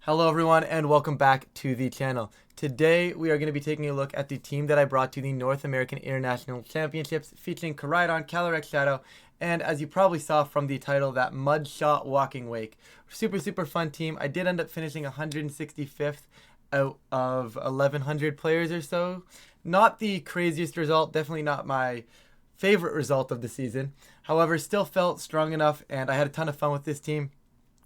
Hello everyone and welcome back to the channel. Today we are going to be taking a look at the team that I brought to the North American International Championships featuring Koraidon, Calyrex Shadow, and as you probably saw from the title, that Mudshot Walking Wake. Super fun team. I did end up finishing 165th out of 1100 players or so. Not the craziest result, definitely not my favorite result of the season. However, still felt strong enough and I had a ton of fun with this team.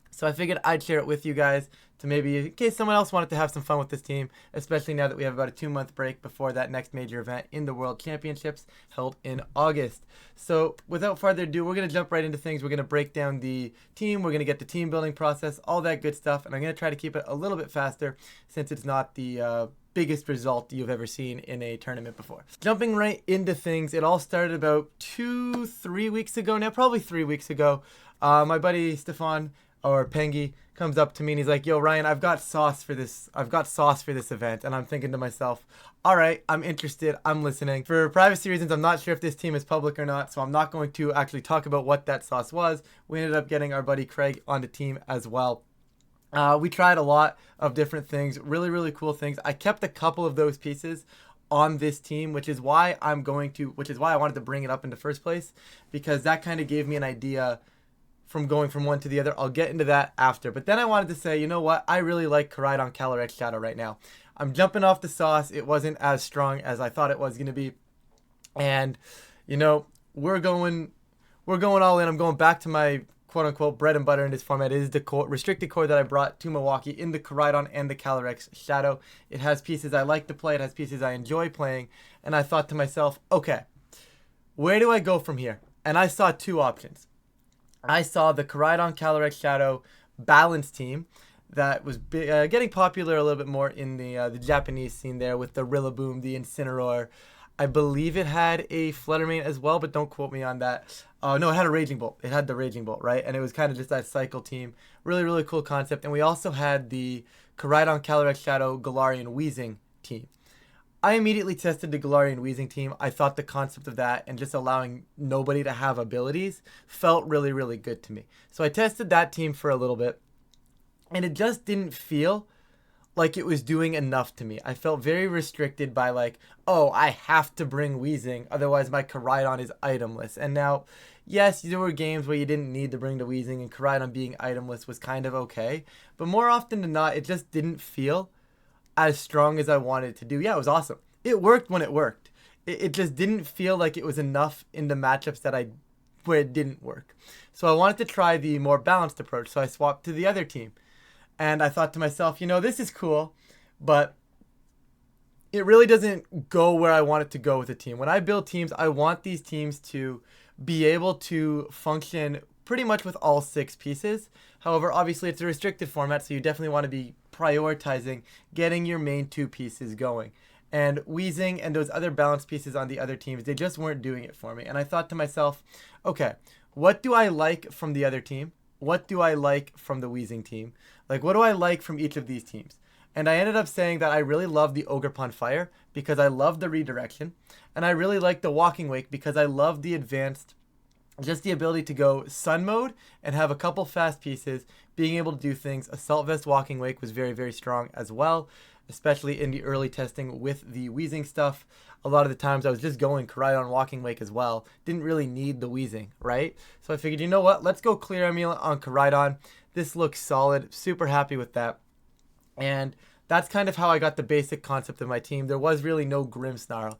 So I figured I'd share it with you guys to maybe, in case someone else wanted to have some fun with this team, especially now that we have about a 2-month break before that next major event in the World Championships held in August. So without further ado, we're going to jump right into things. We're going to break down the team. We're going to get the team building process, all that good stuff. And I'm going to try to keep it a little bit faster since it's not the biggest result you've ever seen in a tournament before. Jumping right into things, it all started about 2-3 weeks ago now, probably 3 weeks ago. My buddy Stefan, or Pengi, comes up to me and he's like, "Yo, Ryan, I've got sauce for this event." And I'm thinking to myself, all right, I'm interested, I'm listening. For privacy reasons, I'm not sure if this team is public or not, so I'm not going to actually talk about what that sauce was. We ended up getting our buddy Craig on the team as well. We tried a lot of different things, really cool things. I kept a couple of those pieces on this team, which is why I wanted to bring it up in the first place, because that kind of gave me an idea from going from one to the other. I'll get into that after. But then I wanted to say, you know what? I really like Koraidon Calyrex Shadow right now. I'm jumping off the sauce. It wasn't as strong as I thought it was going to be. And, you know, we're going all in. I'm going back to my quote-unquote bread and butter in this format. It is the restricted core that I brought to Milwaukee in the Koraidon and the Calyrex Shadow. It has pieces I like to play. It has pieces I enjoy playing. And I thought to myself, okay, where do I go from here? And I saw two options. I saw the Koraidon Calyrex Shadow balance team that was getting popular a little bit more in the Japanese scene there with the Rillaboom, the Incineroar. I believe it had a Fluttermane as well, but don't quote me on that. No, it had a Raging Bolt. It had the Raging Bolt, right? And it was kind of just that cycle team. Really cool concept. And we also had the Koraidon Calyrex Shadow Galarian Weezing team. I immediately tested the Galarian Weezing team. I thought the concept of that and just allowing nobody to have abilities felt really good to me. So I tested that team for a little bit, and it just didn't feel like it was doing enough to me. I felt very restricted by like, oh, I have to bring Weezing, otherwise my Koraidon is itemless. And now, yes, there were games where you didn't need to bring the Weezing, and Koraidon being itemless was kind of okay. But more often than not, it just didn't feel as strong as I wanted it to do. Yeah, it was awesome. It worked when it worked. It just didn't feel like it was enough in the matchups where it didn't work. So I wanted to try the more balanced approach. So I swapped to the other team. And I thought to myself, you know, this is cool, but it really doesn't go where I want it to go with a team. When I build teams, I want these teams to be able to function pretty much with all 6 pieces. However, obviously it's a restricted format, so you definitely want to be prioritizing getting your main 2 pieces going. And Weezing and those other balanced pieces on the other teams, they just weren't doing it for me. And I thought to myself, okay, what do I like from the other team? What do I like from the Weezing team? Like, what do I like from each of these teams? And I ended up saying that I really love the Ogerpon Fire because I love the redirection. And I really like the Walking Wake because I love the advanced, just the ability to go Sun mode and have a couple fast pieces, being able to do things. Assault Vest Walking Wake was very strong as well, especially in the early testing with the Weezing stuff. A lot of the times I was just going Koraidon Walking Wake as well. Didn't really need the Weezing, right? So I figured, you know what? Let's go Clear Amulet on Koraidon. This looks solid. Super happy with that. And that's kind of how I got the basic concept of my team. There was really no Grimmsnarl.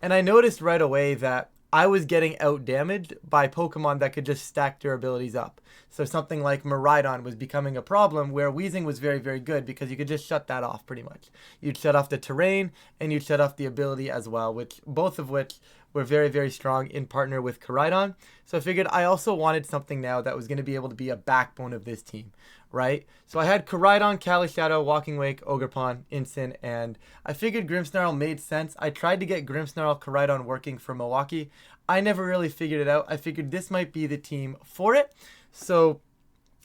And I noticed right away that I was getting out-damaged by Pokemon that could just stack their abilities up. So something like Miraidon was becoming a problem, where Weezing was very good because you could just shut that off pretty much. You'd shut off the terrain and you'd shut off the ability as well, both of which were very strong in partner with Koraidon. So I figured I also wanted something now that was going to be able to be a backbone of this team, right? So I had Koraidon, Cali Shadow, Walking Wake, Ogerpon, Incin, and I figured Grimmsnarl made sense. I tried to get Grimmsnarl Koraidon working for Milwaukee. I never really figured it out. I figured this might be the team for it, so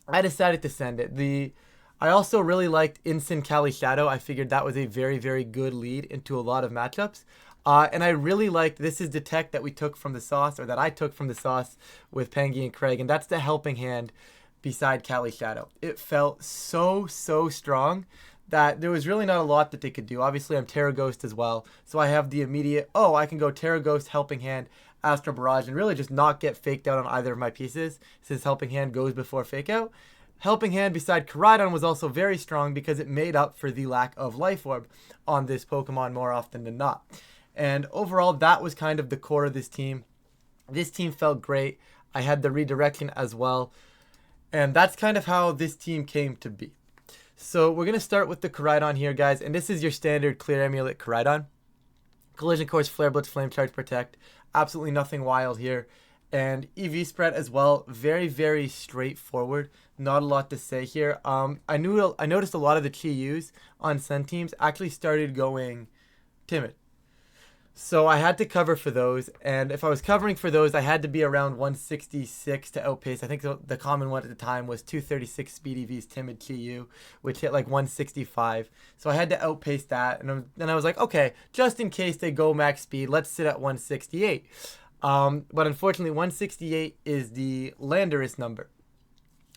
I decided to send it. I also really liked Incin Cali Shadow. I figured that was a very good lead into a lot of matchups. And I really liked, this is the tech that we took from the sauce, or that I took from the sauce with Pengi and Craig, and that's the Helping Hand. beside Kali Shadow. It felt so strong that there was really not a lot that they could do. Obviously, I'm Terra Ghost as well, so I have the immediate, oh, I can go Terra Ghost, Helping Hand, Astral Barrage, and really just not get faked out on either of my pieces, since Helping Hand goes before Fake Out. Helping Hand beside Koraidon was also very strong because it made up for the lack of Life Orb on this Pokemon more often than not. And overall, that was kind of the core of this team. This team felt great. I had the redirection as well. And that's kind of how this team came to be. So we're going to start with the Koraidon here, guys. And this is your standard Clear Amulet Koraidon. Collision Course, Flare Blitz, Flame Charge, Protect. Absolutely nothing wild here. And EV spread as well. Very straightforward. Not a lot to say here. I noticed a lot of the Chi-Yus on Sun teams actually started going timid. So I had to cover for those, and if I was covering for those, I had to be around 166 to outpace. I think the common one at the time was 236 Speed EV's Timid Chi-Yu, which hit like 165. So I had to outpace that, and then I was like, okay, just in case they go max speed, let's sit at 168. But unfortunately, 168 is the Landorus number.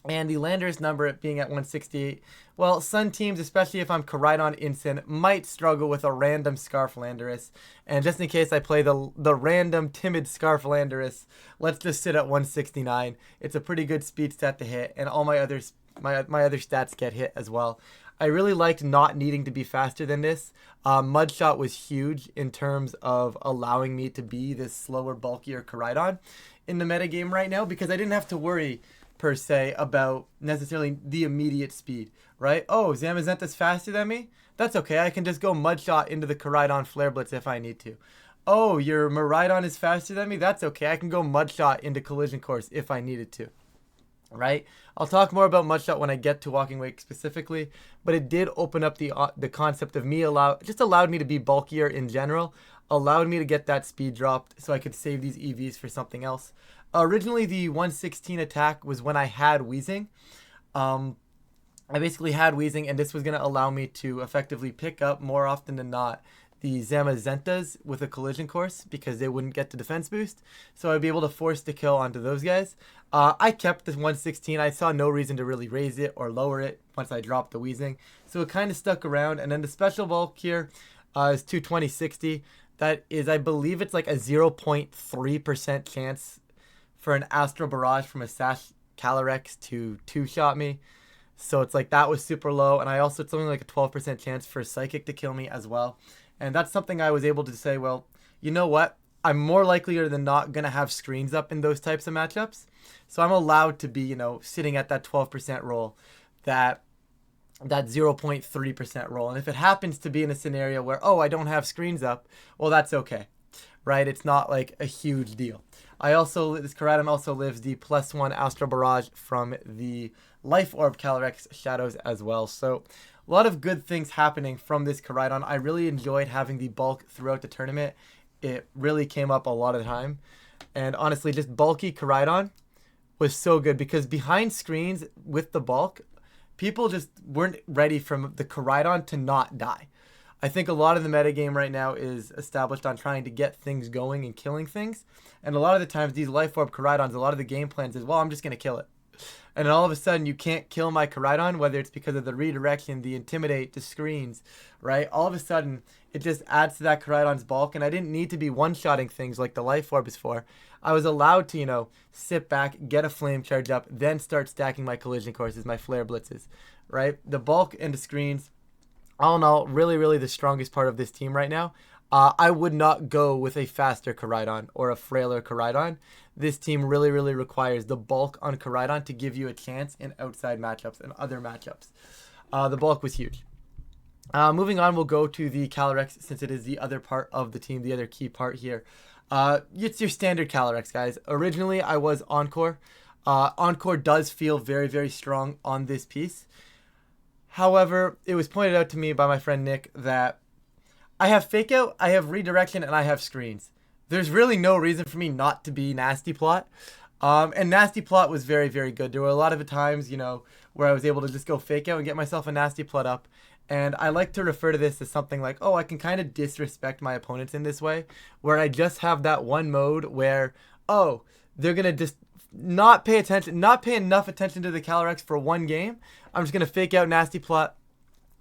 And the Landorus number being at 168, well, Sun teams, especially if I'm Koraidon Incin, might struggle with a random Scarf Landorus. And just in case I play the random timid Scarf Landorus, let's just sit at 169. It's a pretty good speed stat to hit, and all my other stats get hit as well. I really liked not needing to be faster than this. Mudshot was huge in terms of allowing me to be this slower, bulkier Koraidon in the metagame right now, because I didn't have to worry per se about necessarily the immediate speed, right? Oh, Zamazenta's faster than me? That's okay. I can just go Mudshot into the Koraidon Flare Blitz if I need to. Oh, your Miraidon is faster than me? That's okay. I can go Mudshot into Collision Course if I needed to, right? I'll talk more about Mudshot when I get to Walking Wake specifically, but it did open up the concept of me allowed me to be bulkier in general, allowed me to get that speed dropped so I could save these EVs for something else. Originally, the 116 attack was when I had Wheezing. I basically had Wheezing, and this was going to allow me to effectively pick up, more often than not, the Zamazentas with a Collision Course, because they wouldn't get the defense boost. So I'd be able to force the kill onto those guys. I kept the 116. I saw no reason to really raise it or lower it once I dropped the Wheezing. So it kind of stuck around. And then the special bulk here is 220-60. That is, I believe it's like a 0.3% chance for an Astral Barrage from a Sash Calyrex to two-shot me. So it's like that was super low. And I also, it's something like a 12% chance for Psychic to kill me as well. And that's something I was able to say, well, you know what? I'm more likelier than not going to have screens up in those types of matchups. So I'm allowed to be, sitting at that 12% roll, that 0.3% roll. And if it happens to be in a scenario where, oh, I don't have screens up, well, that's okay, right? It's not like a huge deal. This Koraidon also lives the +1 Astral Barrage from the Life Orb Calyrex Shadows as well. So a lot of good things happening from this Koraidon. I really enjoyed having the bulk throughout the tournament. It really came up a lot of the time. And honestly, just bulky Koraidon was so good because behind screens with the bulk, people just weren't ready for the Koraidon to not die. I think a lot of the metagame right now is established on trying to get things going and killing things. And a lot of the times, these Life Orb Koraidons, a lot of the game plans is, well, I'm just going to kill it. And then all of a sudden, you can't kill my Koraidon, whether it's because of the redirection, the intimidate, the screens, right? All of a sudden, it just adds to that Koraidon's bulk. And I didn't need to be one-shotting things like the Life Orb is for. I was allowed to, sit back, get a Flame Charge up, then start stacking my Collision Courses, my Flare Blitzes, right? The bulk and the screens, all in all, really the strongest part of this team right now. I would not go with a faster Koraidon or a frailer Koraidon. This team really requires the bulk on Koraidon to give you a chance in outside matchups and other matchups. The bulk was huge. Moving on, we'll go to the Calyrex since it is the other part of the team, the other key part here. It's your standard Calyrex, guys. Originally, I was Encore. Encore does feel very strong on this piece. However, it was pointed out to me by my friend Nick that I have Fake Out, I have Redirection, and I have Screens. There's really no reason for me not to be Nasty Plot. And Nasty Plot was very good. There were a lot of times, where I was able to just go Fake Out and get myself a Nasty Plot up. And I like to refer to this as something like, oh, I can kind of disrespect my opponents in this way, where I just have that one mode where, oh, they're going to just not pay enough attention to the Calyrex for one game. I'm just going to fake out Nasty Plot,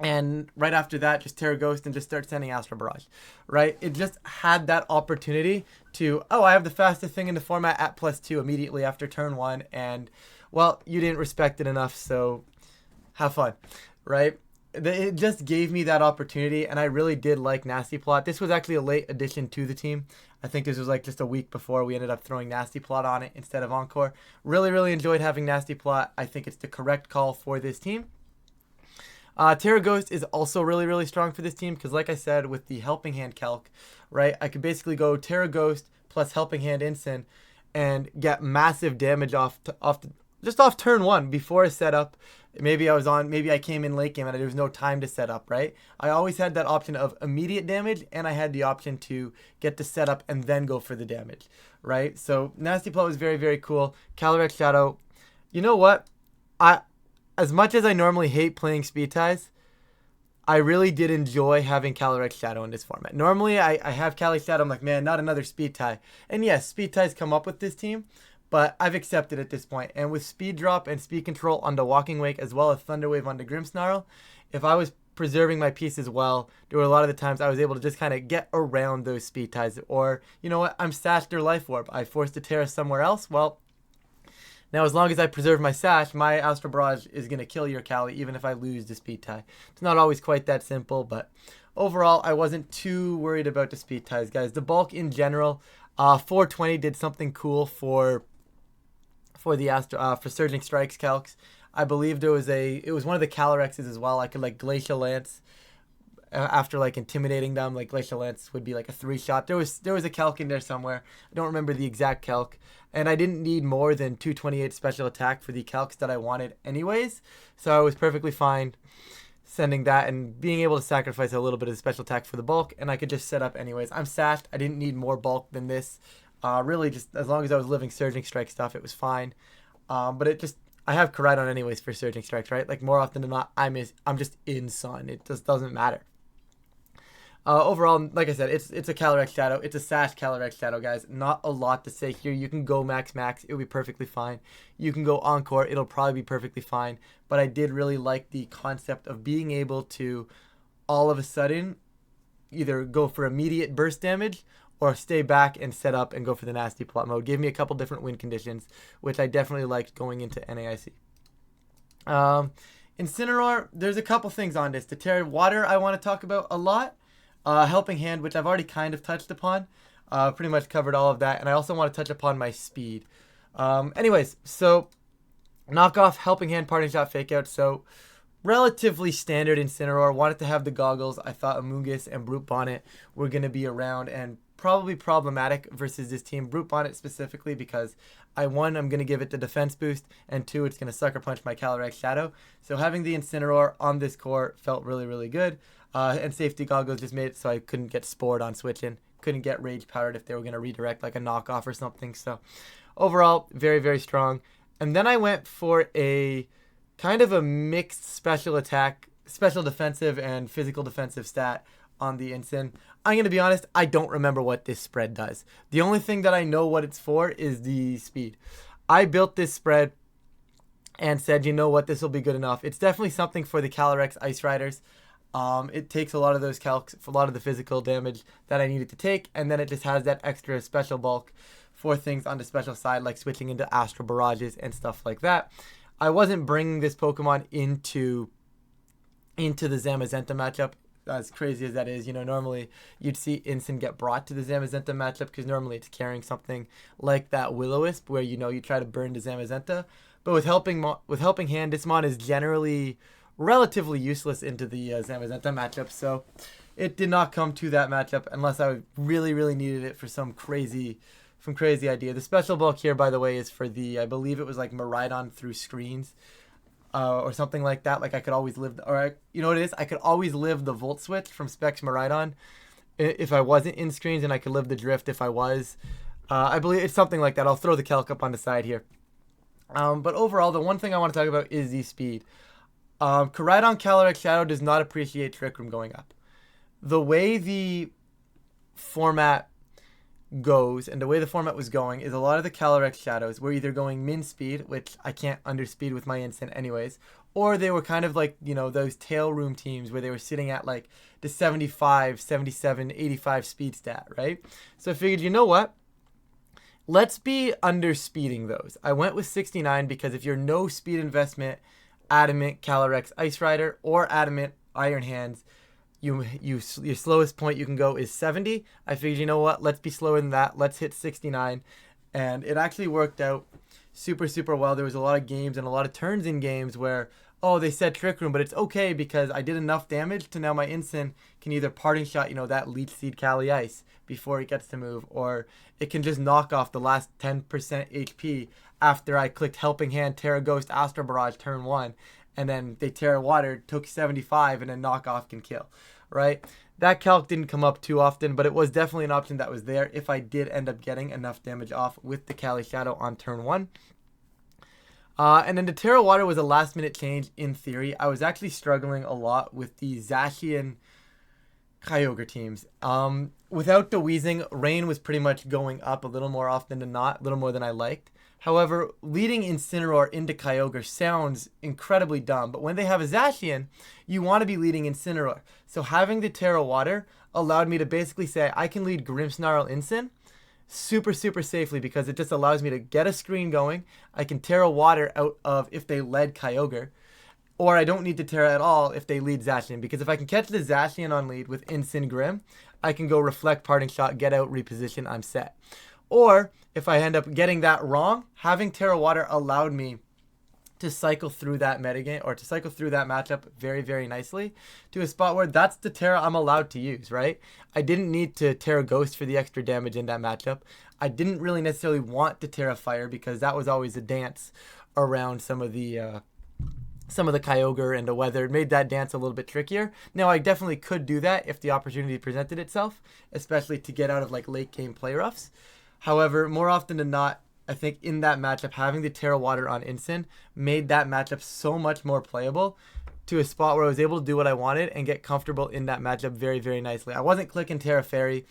and right after that, just Terra Ghost and just start sending Astral Barrage, right? It just had that opportunity to, oh, I have the fastest thing in the format at +2 immediately after turn 1, and, well, you didn't respect it enough, so have fun, right? It just gave me that opportunity, and I really did like Nasty Plot. This was actually a late addition to the team. I think this was like just a week before we ended up throwing Nasty Plot on it instead of Encore. Really, really enjoyed having Nasty Plot. I think it's the correct call for this team. Terra Ghost is also really, really strong for this team because, like I said, with the Helping Hand calc, right, I could basically go Terra Ghost plus Helping Hand Ensign and get massive damage off turn 1 before a setup. Maybe I came in late game and there was no time to set up, right? I always had that option of immediate damage, and I had the option to get the setup and then go for the damage, right? So Nasty Plot was very, very cool. Calyrex Shadow, you know what? As much as I normally hate playing speed ties, I really did enjoy having Calyrex Shadow in this format. Normally, I have Cali Shadow, I'm like, man, not another speed tie. And yes, speed ties come up with this team, but I've accepted at this point. And with Speed Drop and Speed Control onto Walking Wake, as well as Thunder Wave onto Grimmsnarl, if I was preserving my pieces well, there were a lot of the times I was able to just kind of get around those speed ties. Or, you know what, I'm sashed or Life Orb. I forced a Terra somewhere else. Well, now as long as I preserve my sash, my Astral Barrage is going to kill your Cali, even if I lose the speed tie. It's not always quite that simple, but overall, I wasn't too worried about the speed ties, guys. The bulk in general, 420 did something cool for Surging Strikes calcs. I believe it was one of the Calyrexes as well. I could like Glacial Lance after like intimidating them. Like Glacial Lance would be like a 3-shot. There was a calc in there somewhere. I don't remember the exact calc, and I didn't need more than 228 special attack for the calcs that I wanted anyways. So I was perfectly fine sending that and being able to sacrifice a little bit of special attack for the bulk, and I could just set up anyways. I'm sashed. I didn't need more bulk than this. Really, just as long as I was living Surging Strike stuff, it was fine. But I have Koraidon anyways for Surging Strikes, right? Like more often than not, I'm just in Sun. It just doesn't matter. Overall, like I said, it's a Calyrex Shadow. It's a sash Calyrex Shadow, guys. Not a lot to say here. You can go max. It'll be perfectly fine. You can go Encore. It'll probably be perfectly fine. But I did really like the concept of being able to all of a sudden either go for immediate burst damage or stay back and set up and go for the Nasty Plot mode. Give me a couple different win conditions, which I definitely liked going into NAIC. Incineroar, there's a couple things on this. The Terra Water I want to talk about a lot. Helping Hand, which I've already kind of touched upon. Pretty much covered all of that. And I also want to touch upon my speed. Anyways, so knockoff Helping Hand, Parting Shot, Fake Out. So relatively standard Incineroar. Wanted to have the goggles. I thought Amoonguss and Brute Bonnet were going to be around and probably problematic versus this team. Brute Bonnet specifically because I'm going to give it the defense boost, and 2, it's going to sucker punch my Calyrex Shadow. So having the Incineroar on this core felt really, really good. And safety goggles just made it so I couldn't get spored on switching. Couldn't get rage powered if they were going to redirect like a knockoff or something. So overall, very, very strong. And then I went for a kind of a mixed special attack, special defensive and physical defensive stat on the Ensign. I'm going to be honest, I don't remember what this spread does. The only thing that I know what it's for is the speed. I built this spread and said, you know what, this will be good enough. It's definitely something for the Calyrex Ice Riders. It takes a lot of those calcs, for a lot of the physical damage that I needed to take, and then it just has that extra special bulk for things on the special side, like switching into Astral Barrages and stuff like that. I wasn't bringing this Pokemon into the Zamazenta matchup, as crazy as that is. You know, normally you'd see Ensign get brought to the Zamazenta matchup because normally it's carrying something like that Will-O-Wisp where, you know, you try to burn the Zamazenta. But with Helping Hand, this mon is generally relatively useless into the Zamazenta matchup, so it did not come to that matchup unless I really, really needed it for some crazy idea. The special bulk here, by the way, is for the, I believe it was like Miraidon through screens, or something like that. Like I could always live, you know what it is? I could always live the Volt Switch from Specs Miraidon if I wasn't in screens, and I could live the Drift if I was. I believe it's something like that. I'll throw the calc up on the side here. But overall, the one thing I want to talk about is the speed. Koraidon Calyrex Shadow does not appreciate Trick Room going up. The way the format goes, and the way the format was going, is a lot of the Calyrex shadows were either going min speed, which I can't underspeed with my instant anyways, or they were kind of like, you know, those tail room teams where they were sitting at like the 75, 77, 85 speed stat, right? So I figured, you know what? Let's be underspeeding those. I went with 69 because if you're no speed investment, Adamant Calyrex Ice Rider or Adamant Iron Hands, your slowest point you can go is 70. I figured, you know what? Let's be slower than that. Let's hit 69. And it actually worked out super, super well. There was a lot of games and a lot of turns in games where, oh, they said Trick Room, but it's okay because I did enough damage to now my instant can either parting shot, you know, that Leech Seed Cali Ice before it gets to move, or it can just knock off the last 10% HP after I clicked Helping Hand, Terra Ghost, Astro Barrage turn 1, and then they Terra Water, took 75, and then knock off can kill, right? That calc didn't come up too often, but it was definitely an option that was there if I did end up getting enough damage off with the Cali Shadow on turn 1. And then the Terra Water was a last minute change in theory. I was actually struggling a lot with the Zacian Kyogre teams. Without the Weezing, Rain was pretty much going up a little more often than not, a little more than I liked. However, leading Incineroar into Kyogre sounds incredibly dumb, but when they have a Zacian, you want to be leading Incineroar. So having the Terra Water allowed me to basically say I can lead Grimmsnarl Incin super, super safely because it just allows me to get a screen going. I can Terra Water out of if they led Kyogre, or I don't need to Terra at all if they lead Zacian, because if I can catch the Zacian on lead with Incin Grim, I can go Reflect, Parting Shot, get out, reposition, I'm set. Or if I end up getting that wrong, having Terra Water allowed me to cycle through that metagame or to cycle through that matchup very, very nicely to a spot where that's the Terra I'm allowed to use, right? I didn't need to Terra Ghost for the extra damage in that matchup. I didn't really necessarily want to Terra Fire because that was always a dance around some of the Kyogre and the weather. It made that dance a little bit trickier. Now, I definitely could do that if the opportunity presented itself, especially to get out of like late game play roughs. However, more often than not, I think in that matchup, having the Terra Water on Incin made that matchup so much more playable to a spot where I was able to do what I wanted and get comfortable in that matchup very, very nicely. I wasn't clicking Terra Fairy.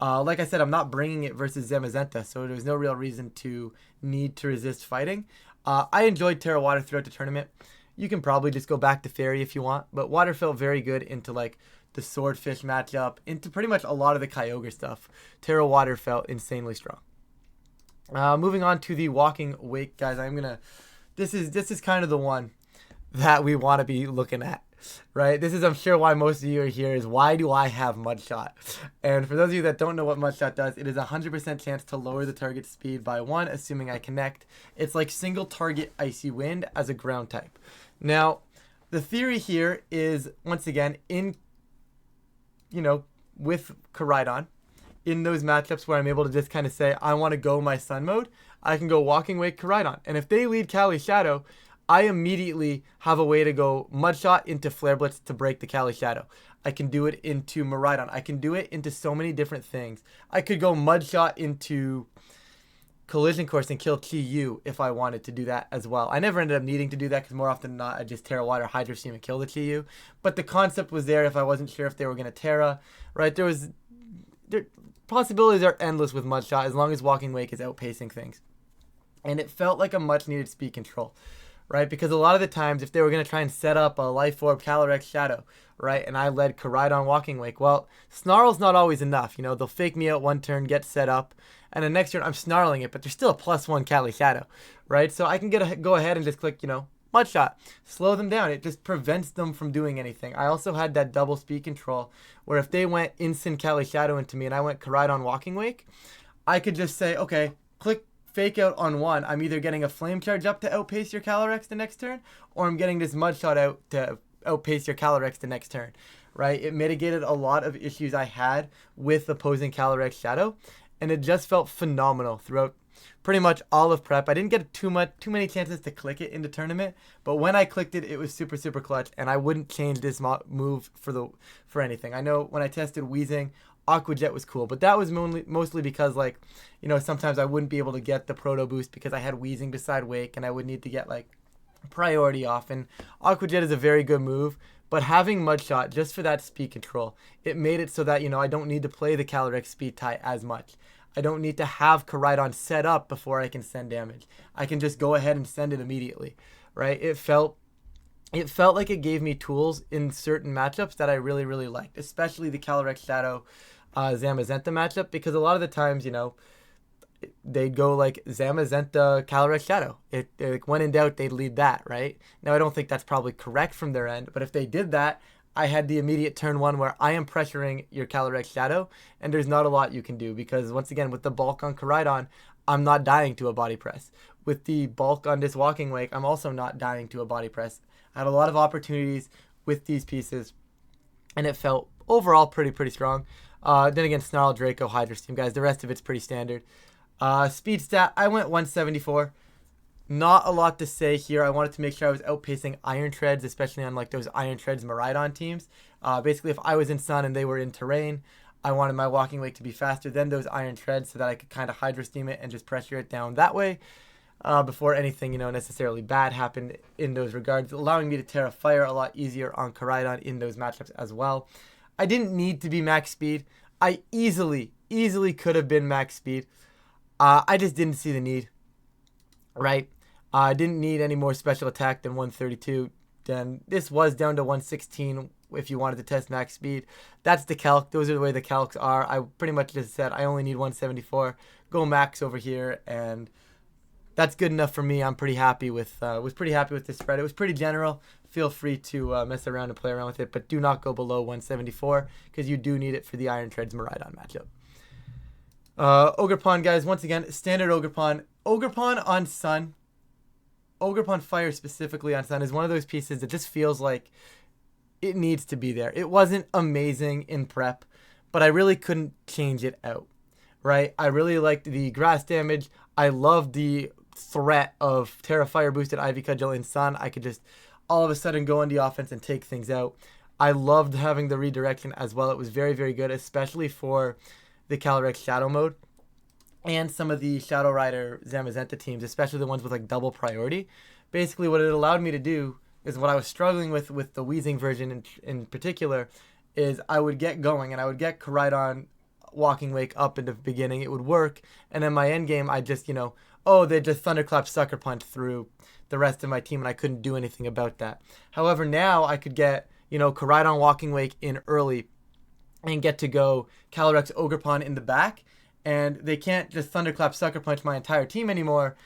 Like I said, I'm not bringing it versus Zamazenta, so there was no real reason to need to resist fighting. I enjoyed Terra Water throughout the tournament. You can probably just go back to Fairy if you want, but Water felt very good into like the Swordfish matchup, into pretty much a lot of the Kyogre stuff. Terra Water felt insanely strong. Moving on to the Walking Wake, guys. This is kind of the one that we want to be looking at, right? This is, I'm sure, why most of you are here, is why do I have Mudshot? And for those of you that don't know what Mudshot does, it is a 100% chance to lower the target speed by 1, assuming I connect. It's like single target Icy Wind as a ground type. Now, the theory here is, once again, with Koraidon, in those matchups where I'm able to just kind of say, I want to go my Sun mode, I can go Walking Wake Koraidon. And if they lead Cali Shadow, I immediately have a way to go Mudshot into Flare Blitz to break the Cali Shadow. I can do it into Miraidon. I can do it into so many different things. I could go Mudshot into Collision Course and kill Chi-Yu if I wanted to do that as well. I never ended up needing to do that because more often than not, I just Terra Water, Hydro Steam, and kill the Chi-Yu. But the concept was there if I wasn't sure if they were going to Terra, right? Possibilities are endless with Mudshot as long as Walking Wake is outpacing things. And it felt like a much needed speed control, right? Because a lot of the times, if they were going to try and set up a Life Orb Calyrex Shadow, right, and I led Koraidon Walking Wake, well, Snarl's not always enough. You know, they'll fake me out one turn, get set up, and the next turn I'm snarling it, but there's still a +1 Cali Shadow, right? So I can go ahead and just click, Mudshot, slow them down. It just prevents them from doing anything. I also had that double speed control where if they went instant Cali Shadow into me and I went Koraidon Walking Wake, I could just say, okay, click Fake Out on 1. I'm either getting a Flame Charge up to outpace your Calyrex the next turn, or I'm getting this Mudshot out to outpace your Calyrex the next turn, right? It mitigated a lot of issues I had with opposing Calyrex Shadow, and it just felt phenomenal throughout pretty much all of prep. I didn't get too many chances to click it in the tournament, but when I clicked it, it was super, super clutch, and I wouldn't change this move for anything. I know when I tested Weezing, Aqua Jet was cool, but that was mostly because, sometimes I wouldn't be able to get the Proto Boost because I had Weezing beside Wake, and I would need to get, priority off, and Aqua Jet is a very good move, but having Mudshot, just for that speed control, it made it so that, I don't need to play the Calyrex speed tie as much. I don't need to have Koraidon set up before I can send damage. I can just go ahead and send it immediately, right? It felt like it gave me tools in certain matchups that I really, really liked, especially the Calyrex Shadow Zamazenta matchup, because a lot of the times, they'd go like Zamazenta Calyrex Shadow. Like, when in doubt, they'd lead that, right? Now, I don't think that's probably correct from their end, but if they did that, I had the immediate turn one where I am pressuring your Calyrex Shadow, and there's not a lot you can do, because once again, with the bulk on Koraidon, I'm not dying to a body press. With the bulk on this Walking Wake, I'm also not dying to a body press. I had a lot of opportunities with these pieces, and it felt overall pretty strong. Then again, Snarl, Draco, Hydra Steam, guys, the rest of it's pretty standard. Speed stat, I went 174. Not a lot to say here. I wanted to make sure I was outpacing Iron Treads, especially on like those Iron Treads Miraidon teams. Basically, if I was in Sun and they were in Terrain, I wanted my Walking Wake to be faster than those Iron Treads so that I could kind of Hydra Steam it and just pressure it down that way. Before anything, necessarily bad happened in those regards, allowing me to Terra Fire a lot easier on Koraidon in those matchups as well. I didn't need to be max speed. I easily could have been max speed. I just didn't see the need, right? I didn't need any more special attack than 132. Then this was down to 116 if you wanted to test max speed. That's the calc. Those are the way the calcs are. I pretty much just said I only need 174. Go max over here, and that's good enough for me. I'm pretty happy with was pretty happy with this spread. It was pretty general. Feel free to mess around and play around with it, but do not go below 174 because you do need it for the Iron Treads Miraidon matchup. Ogerpon, guys, once again, standard Ogerpon. Ogerpon on Sun. Ogerpon Fire specifically on Sun is one of those pieces that just feels like it needs to be there. It wasn't amazing in prep, but I really couldn't change it out, right? I really liked the grass damage. I loved the threat of Terra Fire boosted Ivy Cudgel in Sun. I could just all of a sudden go on the offense and take things out. I loved having the redirection as well. It was very good, especially for the Calyrex Shadow mode and some of the Shadow Rider Zamazenta teams, especially the ones with like double priority. Basically, what it allowed me to do is what I was struggling with the Weezing version in particular, is I would get going and I would get Koraidon Walking Wake up in the beginning. It would work, and then my end game, I just, they just Thunderclap Sucker Punch through the rest of my team, and I couldn't do anything about that. However, now I could get, Koraidon Walking Wake in early and get to go Calyrex Ogerpon in the back, and they can't just Thunderclap Sucker Punch my entire team anymore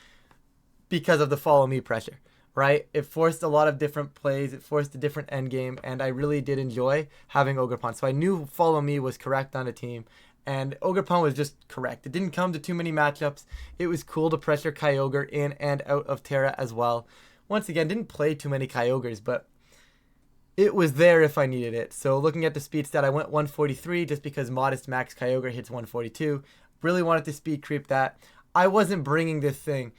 because of the follow me pressure, right? It forced a lot of different plays. It forced a different end game, and I really did enjoy having Ogerpon. So I knew follow me was correct on a team, and Ogerpon was just correct. It didn't come to too mane matchups. It was cool to pressure Kyogre in and out of Terra as well. Once again, didn't play too many Kyogres, but it was there if I needed it. So looking at the speed stat, I went 143 just because Modest Max Kyogre hits 142. Really wanted to speed creep that. I wasn't bringing this thing,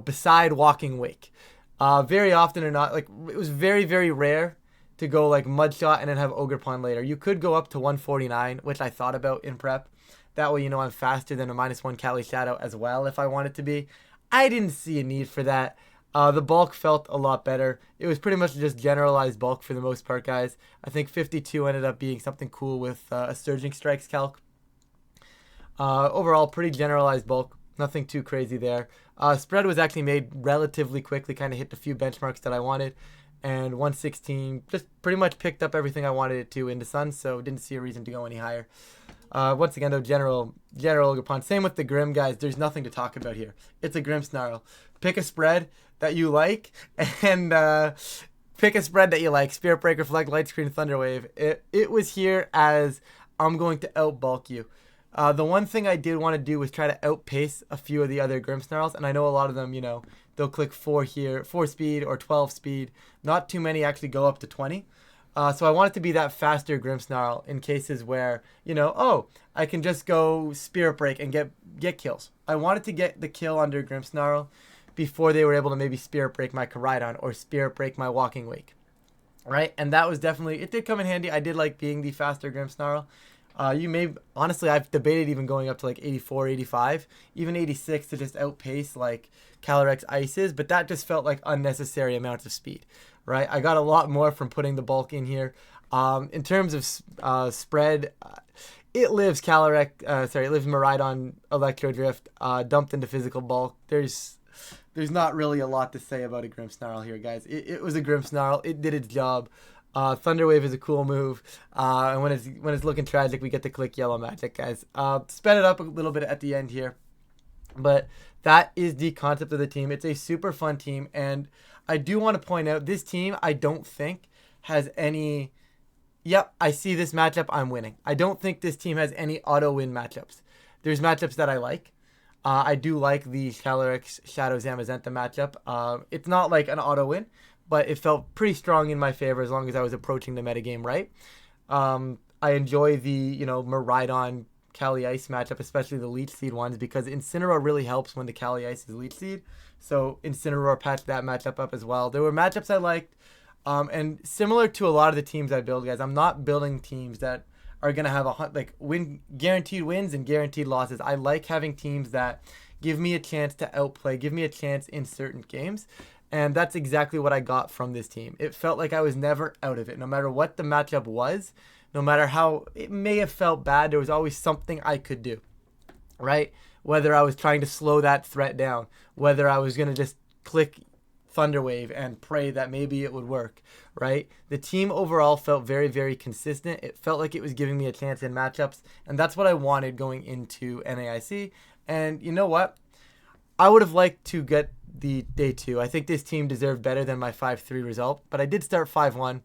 beside Walking Wake. Very often or not, like, it was very rare to go like Mudshot and then have Ogerpon later. You could go up to 149, which I thought about in prep. That way, I'm faster than a -1 Cali Shadow as well if I wanted to be. I didn't see a need for that. The bulk felt a lot better. It was pretty much just generalized bulk for the most part, guys. I think 52 ended up being something cool with a Surging Strikes calc. Overall, pretty generalized bulk. Nothing too crazy there. Spread was actually made relatively quickly, kind of hit the few benchmarks that I wanted. And 116 just pretty much picked up everything I wanted it to into Sun, so didn't see a reason to go any higher. Once again, though, general Ogerpon. Same with the Grim, guys. There's nothing to talk about here. It's a Grimmsnarl. Pick a spread that you like, and pick a spread that you like. Spirit Break, Reflect, Light Screen, Thunderwave. It was here as I'm going to outbulk you. The one thing I did want to do was try to outpace a few of the other Grimmsnarls, and I know a lot of them, they'll click 4 here, 4 speed or 12 speed. Not too many actually go up to 20. So I want it to be that faster Grimmsnarl in cases where, I can just go Spirit Break and get kills. I wanted to get the kill under Grimmsnarl before they were able to maybe Spirit Break my Koraidon or Spirit Break my Walking Wake, right? And that was definitely, it did come in handy. I did like being the faster Grimmsnarl. Honestly, I've debated even going up to like 84, 85, even 86 to just outpace like Calyrex Ices, but that just felt like unnecessary amounts of speed, right? I got a lot more from putting the bulk in here. In terms of spread, it lives it lives Miraidon Electro Drift, dumped into physical bulk. There's not really a lot to say about a Grimmsnarl here, guys. It was a Grimmsnarl. It did its job. Thunderwave is a cool move, and when it's looking tragic, we get to click Yellow Magic, guys. Sped it up a little bit at the end here, but that is the concept of the team. It's a super fun team, and I do want to point out this team I don't think has any. Yep, I see this matchup, I'm winning. I don't think this team has any auto-win matchups. There's matchups that I like. I do like the Calyrex Shadow Zamazenta matchup. It's not like an auto-win, but it felt pretty strong in my favor as long as I was approaching the metagame right. I enjoy the, Miraidon Cali Ice matchup, especially the Leech Seed ones, because Incineroar really helps when the Cali Ice is Leech Seed. So Incineroar patched that matchup up as well. There were matchups I liked. And similar to a lot of the teams I build, guys, I'm not building teams that are going to have guaranteed wins and guaranteed losses. I like having teams that give me a chance to outplay, give me a chance in certain games. And that's exactly what I got from this team. It felt like I was never out of it. No matter what the matchup was, no matter how it may have felt bad, there was always something I could do, right? Whether I was trying to slow that threat down, whether I was going to just click Thunderwave and pray that maybe it would work, right? The team overall felt very, very consistent. It felt like it was giving me a chance in matchups, and that's what I wanted going into NAIC. And you know what? I would have liked to get the day 2. I think this team deserved better than my 5-3 result, but I did start 5-1.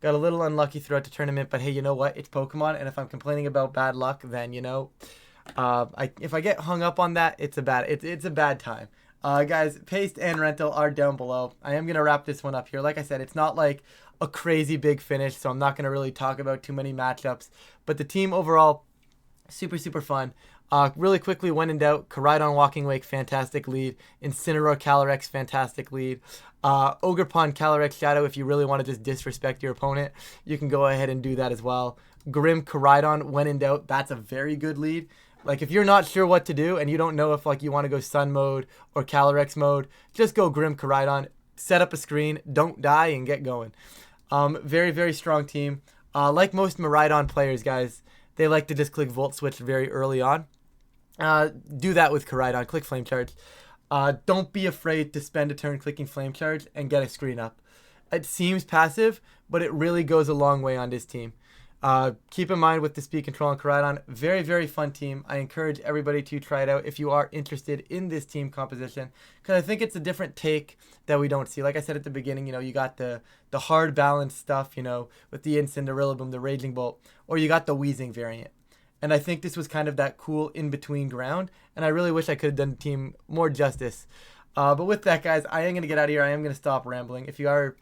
Got a little unlucky throughout the tournament, but hey, you know what? It's Pokemon, and if I'm complaining about bad luck, then, if I get hung up on that, it's a bad time. Guys, paste and rental are down below. I am going to wrap this one up here. Like I said, it's not like a crazy big finish, so I'm not going to really talk about too many matchups. But the team overall, super, super fun. Really quickly, when in doubt, Koraidon Walking Wake, fantastic lead. Incineroar Calyrex, fantastic lead. Ogerpon Calyrex Shadow, if you really want to just disrespect your opponent, you can go ahead and do that as well. Grim Koraidon, when in doubt, that's a very good lead. Like, if you're not sure what to do and you don't know if, you want to go Sun mode or Calyrex mode, just go Grim Koraidon, set up a screen, don't die, and get going. Very, very strong team. Like most Miraidon players, guys, they like to just click Volt Switch very early on. Do that with Koraidon. Click Flame Charge. Don't be afraid to spend a turn clicking Flame Charge and get a screen up. It seems passive, but it really goes a long way on this team. Keep in mind with the speed control on Koraidon, very, very fun team. I encourage everybody to try it out if you are interested in this team composition, because I think it's a different take that we don't see. Like I said at the beginning, you got the hard balance stuff, with the Incin, the Rillaboom, the Raging Bolt, or you got the Wheezing variant. And I think this was kind of that cool in-between ground, and I really wish I could have done the team more justice. But with that, guys, I am going to get out of here. I am going to stop rambling. If you are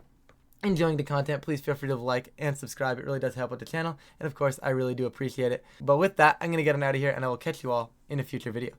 enjoying the content, please feel free to like and subscribe. It really does help with the channel, and of course I really do appreciate it. But with that, I'm gonna get on out of here, and I will catch you all in a future video.